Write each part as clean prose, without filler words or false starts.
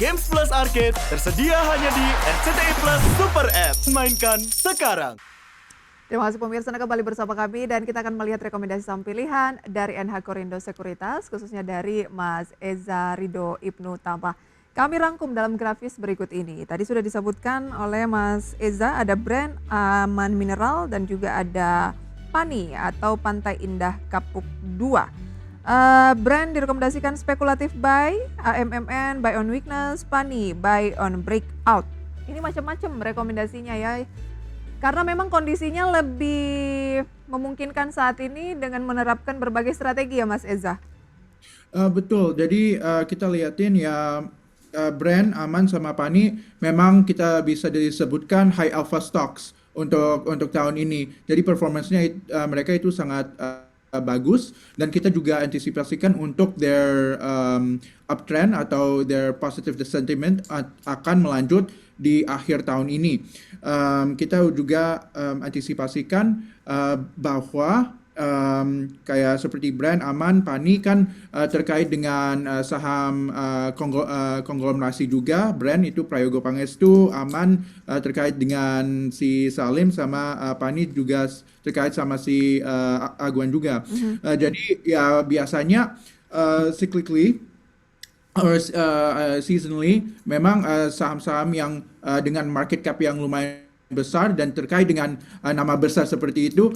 Games Plus Arcade tersedia hanya di RCTI Plus Super App. Mainkan sekarang. Terima kasih pemirsa, Anda kembali bersama kami dan kita akan melihat rekomendasi saham pilihan dari NH Korindo Sekuritas, khususnya dari Mas Eza Ridho Ibnu Tambah. Kami rangkum dalam grafis berikut ini. Tadi sudah disebutkan oleh Mas Eza, ada brand Aman Mineral dan juga ada PANI atau Pantai Indah Kapuk 2. Brand direkomendasikan spekulatif buy, AMMN, buy on weakness, PANI, buy on breakout. Ini macam-macam rekomendasinya ya. Karena memang kondisinya lebih memungkinkan saat ini dengan menerapkan berbagai strategi ya Mas Eza. Betul, jadi kita lihatin ya brand Aman sama PANI memang kita bisa disebutkan high alpha stocks untuk tahun ini. Jadi performance-nya mereka itu sangat bagus dan kita juga antisipasikan untuk their uptrend atau their positive sentiment akan melanjut di akhir tahun ini. Kita juga antisipasikan bahwa kayak seperti brand Aman, PANI kan terkait dengan saham konglomerasi juga. Brand itu Prayogo Pangestu, Aman terkait dengan si Salim, sama PANI juga terkait sama si Aguan juga. Jadi ya biasanya cyclically or seasonally memang saham-saham yang dengan market cap yang lumayan besar dan terkait dengan nama besar seperti itu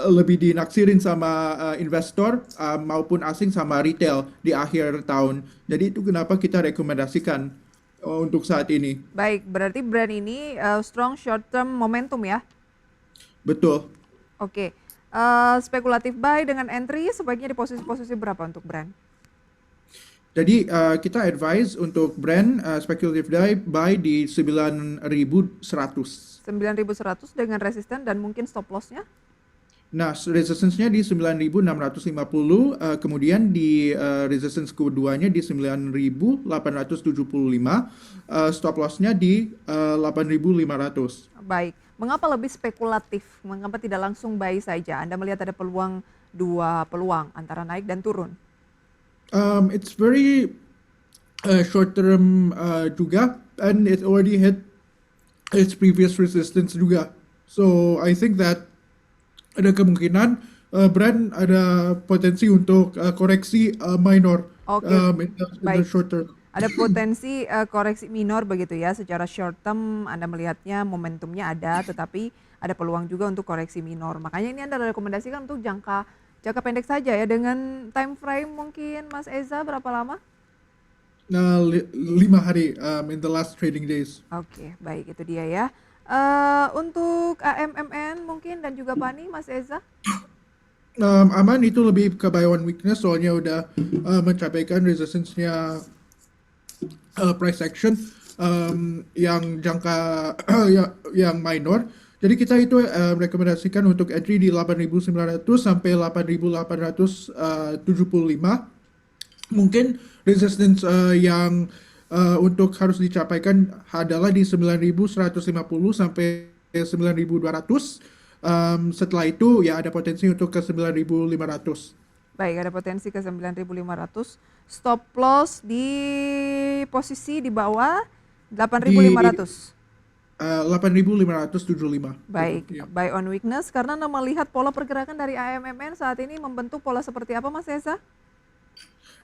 lebih dinaksirin sama investor maupun asing sama retail di akhir tahun. Jadi itu kenapa kita rekomendasikan untuk saat ini. Baik, berarti brand ini strong short term momentum ya? Betul. Oke, spekulatif buy dengan entry sebaiknya di posisi-posisi berapa untuk brand? Jadi kita advise untuk brand speculative buy di 9.100. 9.100 dengan resisten dan mungkin stop loss-nya? Nah, resistance-nya di 9.650, kemudian di resistance keduanya di 9.875, stop loss-nya di 8.500. Baik, mengapa lebih spekulatif? Mengapa tidak langsung buy saja? Anda melihat ada dua peluang antara naik dan turun? It's very short term juga, and it already hit its previous resistance juga. So I think that ada kemungkinan brand ada potensi untuk koreksi minor in the short term. Ada potensi koreksi minor begitu ya, secara short term Anda melihatnya momentumnya ada, tetapi ada peluang juga untuk koreksi minor. Makanya ini Anda rekomendasikan untuk jangka pendek saja ya, dengan time frame mungkin Mas Eza berapa lama? 5 hari in the last trading days. Oke, baik, itu dia ya. Untuk AMMN mungkin dan juga PANI, Mas Eza? Aman itu lebih ke buy on weakness, soalnya udah mencapaikan resistance-nya price action yang jangka yang minor. Jadi kita itu rekomendasikan untuk entry di 8.900 sampai 8.875. Mungkin resistance yang untuk harus dicapaikan adalah di 9.150 sampai 9.200. Setelah itu ya ada potensi untuk ke 9.500. Baik, ada potensi ke 9.500. Stop loss di posisi di bawah 8.500. 8.575. Baik, buy on weakness karena Anda melihat pola pergerakan dari AMMN saat ini membentuk pola seperti apa Mas Eza?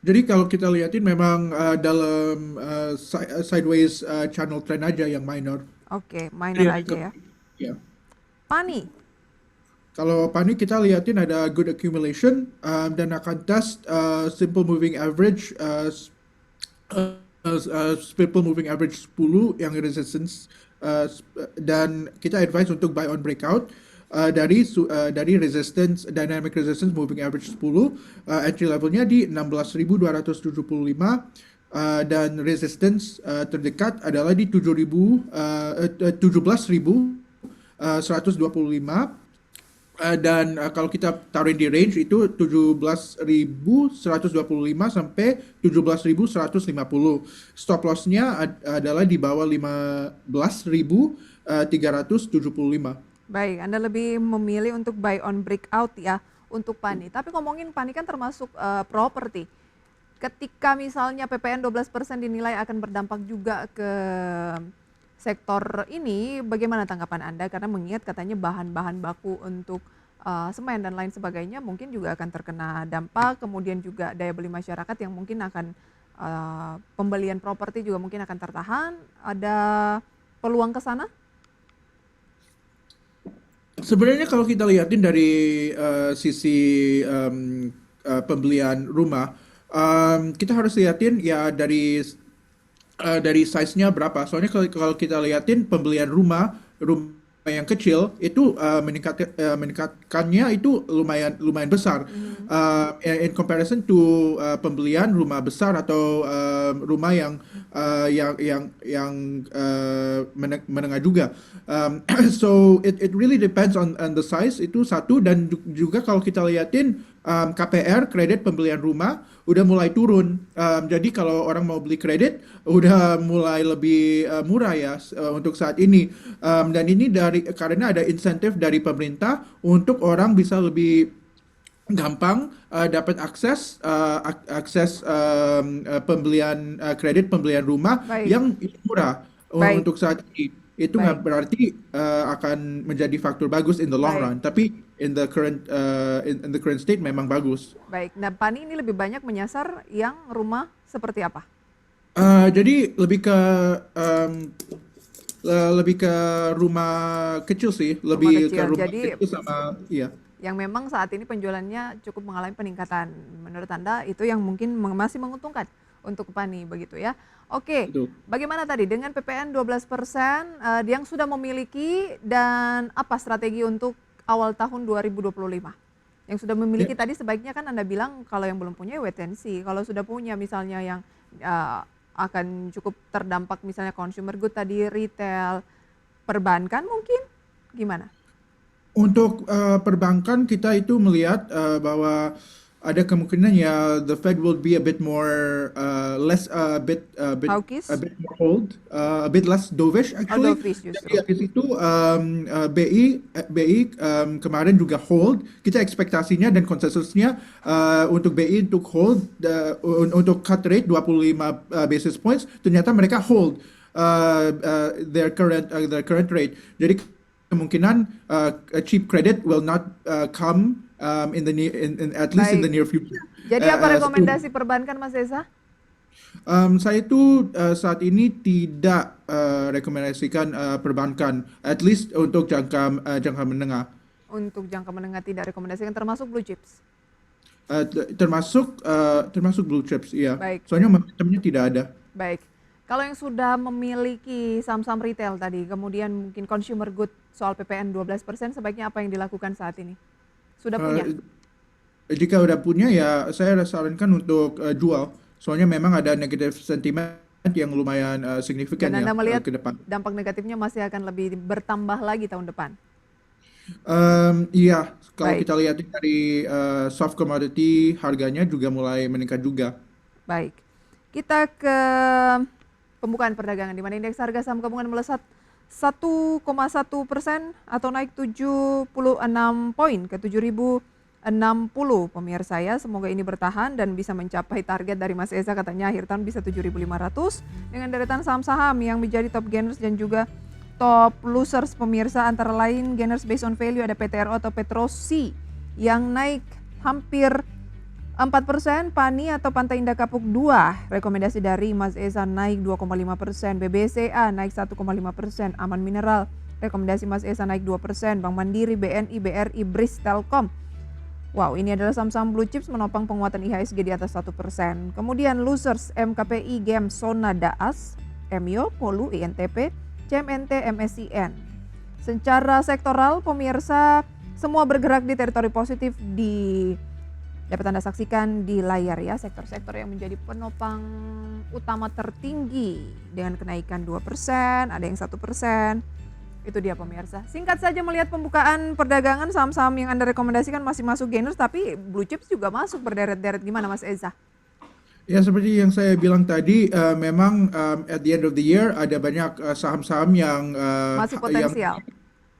Jadi kalau kita lihatin memang dalam sideways channel trend aja yang minor. Oke, minor aja ya. Ya. PANI? Kalau PANI kita lihatin ada good accumulation dan akan test simple moving average 10 yang resistance, dan kita advise untuk buy on breakout dari resistance, dynamic resistance moving average 10, entry levelnya di 16.275, dan resistance terdekat adalah di 17.125. Dan kalau kita taruh di range itu 17.125 sampai 17.150. Stop loss-nya adalah di bawah 15.375. Baik, Anda lebih memilih untuk buy on breakout ya untuk PANI. Tapi ngomongin PANI kan termasuk properti. ketika misalnya PPN 12% dinilai akan berdampak juga ke sektor ini, bagaimana tanggapan Anda? Karena mengingat katanya bahan-bahan baku untuk semen dan lain sebagainya mungkin juga akan terkena dampak, kemudian juga daya beli masyarakat yang mungkin akan pembelian properti juga mungkin akan tertahan. Ada peluang ke sana? Sebenarnya kalau kita lihatin dari sisi pembelian rumah, kita harus lihatin ya dari size-nya berapa. Soalnya kalau kita lihatin pembelian rumah yang kecil itu meningkatkannya itu lumayan besar. In comparison to pembelian rumah besar atau rumah yang menengah juga. So it really depends on the size itu satu, dan juga kalau kita lihatin KPR, kredit pembelian rumah udah mulai turun. Jadi kalau orang mau beli kredit udah mulai lebih murah ya untuk saat ini. Dan ini karena ada insentif dari pemerintah untuk orang bisa lebih gampang dapat akses pembelian kredit pembelian rumah Baik. yang murah Baik. untuk saat ini. Itu Baik. nggak berarti akan menjadi faktor bagus in the long Baik. run, tapi in the current state memang bagus. Baik, nah Pani ini lebih banyak menyasar yang rumah seperti apa? Jadi lebih ke rumah kecil sih, lebih ke kecil. rumah Jadi kecil sama iya. yang memang saat ini penjualannya cukup mengalami peningkatan. Menurut Anda itu yang mungkin masih menguntungkan untuk Pani begitu ya. Oke, Betul. bagaimana tadi dengan PPN 12% yang sudah memiliki dan apa strategi untuk awal tahun 2025? Yang sudah memiliki Ya. tadi sebaiknya kan Anda bilang kalau yang belum punya wait and see. Kalau sudah punya misalnya yang akan cukup terdampak misalnya consumer good tadi, retail, perbankan mungkin gimana? Untuk perbankan kita itu melihat bahwa ada kemungkinan ya the Fed will be a bit more less Hawkish? a bit more hold, a bit less dovish actually. dovish justru. Jadi habis itu BI kemarin juga hold. Kita ekspektasinya dan konsensusnya untuk BI untuk hold untuk cut rate 25 basis points, ternyata mereka hold their current rate. Jadi kemungkinan a cheap credit will not come at least in the near future. Jadi apa rekomendasi perbankan Mas Eza? Saya itu saat ini tidak rekomendasikan perbankan, at least untuk jangka menengah. Untuk jangka menengah tidak rekomendasikan termasuk blue chips. Termasuk blue chips, iya. Baik. Soalnya momentumnya tidak ada. Baik. Kalau yang sudah memiliki saham-saham retail tadi, kemudian mungkin consumer good soal PPN 12%, sebaiknya apa yang dilakukan saat ini? Sudah punya? Jika udah punya ya saya sarankan untuk jual. Soalnya memang ada negative sentiment yang lumayan signifikan Dan ya Anda melihat ke depan. dampak negatifnya masih akan lebih bertambah lagi tahun depan? Iya, kalau Baik. kita lihat dari soft commodity harganya juga mulai meningkat juga. Baik. Kita ke pembukaan perdagangan di mana indeks harga saham gabungan melesat 1,1% atau naik 76 poin ke 7.060 pemirsa ya. Semoga ini bertahan dan bisa mencapai target dari Mas Eza, katanya akhir tahun bisa 7.500 dengan deretan saham-saham yang menjadi top gainers dan juga top losers pemirsa, antara lain gainers based on value ada PTRO atau Petrosi yang naik hampir 4%, Pani atau Pantai Indah Kapuk 2, rekomendasi dari Mas Eza naik 2,5%, BBCA naik 1,5%, Aman Mineral, rekomendasi Mas Eza naik 2%, Bank Mandiri, BNI, BRI, BRIS, Telkom. Wow, ini adalah saham-saham blue chips menopang penguatan IHSG di atas 1%. Kemudian losers MKPI, GEM, Sona, Daas, MIO, Polu, INTP, CMNT, MSIN. Secara sektoral, pemirsa, semua bergerak di teritori positif dapat Anda saksikan di layar ya, sektor-sektor yang menjadi penopang utama tertinggi dengan kenaikan 2%, ada yang 1%. Itu dia pemirsa. Singkat saja melihat pembukaan perdagangan, saham-saham yang Anda rekomendasikan masih masuk gainers, tapi blue chips juga masuk berderet-deret. Gimana Mas Eza? Ya seperti yang saya bilang tadi, memang at the end of the year ada banyak saham-saham yang Masih potensial.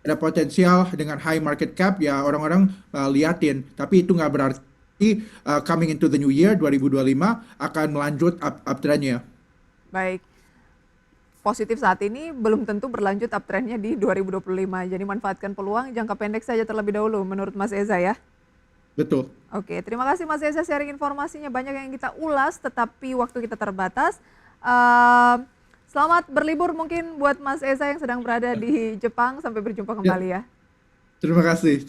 ada potensial dengan high market cap ya, orang-orang liatin. Tapi itu nggak berarti coming into the new year 2025 akan melanjut uptrendnya. Baik. Positif saat ini belum tentu berlanjut uptrendnya di 2025. Jadi manfaatkan peluang jangka pendek saja terlebih dahulu menurut Mas Eza ya. Betul. Oke, terima kasih Mas Eza sharing informasinya. Banyak yang kita ulas tetapi waktu kita terbatas. Selamat berlibur mungkin buat Mas Eza yang sedang berada di Jepang. Sampai berjumpa kembali ya. Terima kasih.